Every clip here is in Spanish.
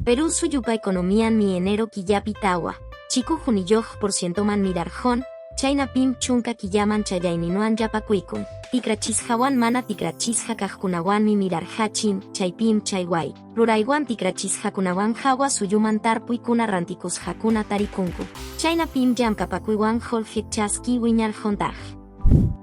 Perú suyupa economía mi enero killapi tawa. Chiku juniyoj % man mirarjon, China pim chunka killaman chayayninuan yapakuikun. Tikrachisjawan mana tikrachisja kajkunawan mi mirarjachin, chaypim chayway. Ruraywan tikrachisjakunawan jawa suyuman tarpuykuna rantikusjakuna tarikunku. China pim llamkapakuiwan joljekchaski wiñarjontaj.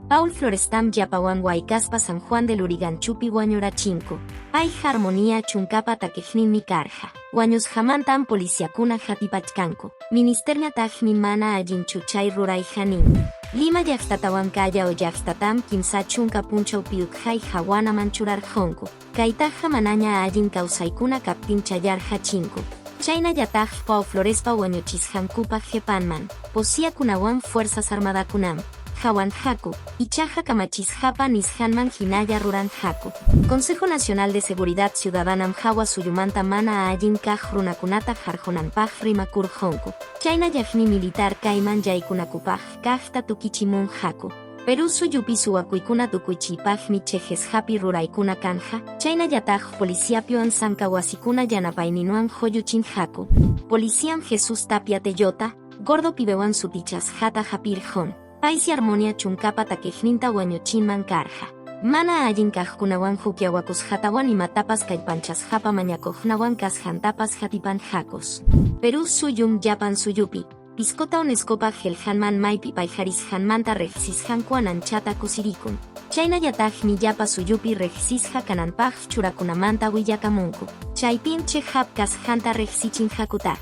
Paul Florestam yapawan Huaycaspa San Juan del Uriganchupi Huañurachinko. Hay armonía chunkapa takejnin mi karja. Huaños jamantan policiacuna jatipachkanko. Ministernia tajmi mana ajinchuchay ruray janin. Lima yaxtatawan kaya o yaxtatam kimsa chunka punchaw piukjay jawana manchurar jonko. Kaitaja manaña ajin kausaykuna kaptin chayar hachinko. China yataj Paul Florespa Huañuchisjankupa jepanman. Posia kunawan fuerzas armadakunam. Jawan Jaco, Ichaja Kamachisjapa Nishanman Hinaya Ruran Jaco. Consejo Nacional de Seguridad Ciudadana Mjawa Suyumanta Mana Ayin Kaj Runakunata Jarjonampaj Rimakur Jonko. China Yajni Militar Kaiman Yaikunakupaj Kaj Tukichimun Jaco. Perú Suyupi Suakuikuna Tukuichipaj Michejes Hapi Ruraikuna Kanja. China Yataj Policiapio Ansankawasikuna Yanapainuan Joyuchin Jaco. Policiam Jesús Tapia Teyota, Gordo Pibewan Sutichas Jata Japir Jon. Paisi armonia chunkapa takejninta Huañuchinman karja. Mana ayin kajkunawan jukiawakus jatawan y matapas kaipanchas japa mañakojnawan kasjantapas jatipan jakos. Perú suyum yapan suyupi. Piskota onescopa geljanman maipi paijaris janmanta rejsisjankuan anchata kusirikun. Chayna yataj mi yapa suyupi rejsisja kananpaj churakunamanta willakamunku. Chaypin che hapkas janta rejsichin jakutaj.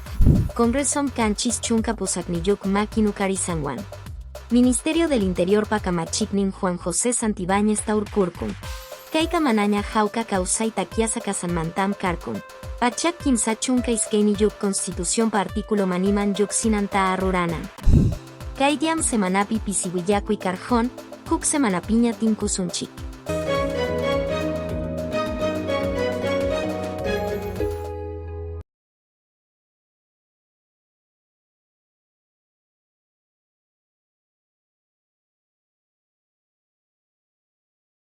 Congresom kanchis chunka pusakniyuk makinukarisanwan. Ministerio del Interior Pacamachicnin Juan José Santibáñez Taurkurkun. Kaika manaña jauka causay takiasa kasanmantam karkun. Pachak kimsa chunka iskeni yuk Constitución pa artículo maniman yuk sinanta arruranan. Kaidiam semanapi pisiwillaku y carjón, kuk semanapiña tinkusunchik.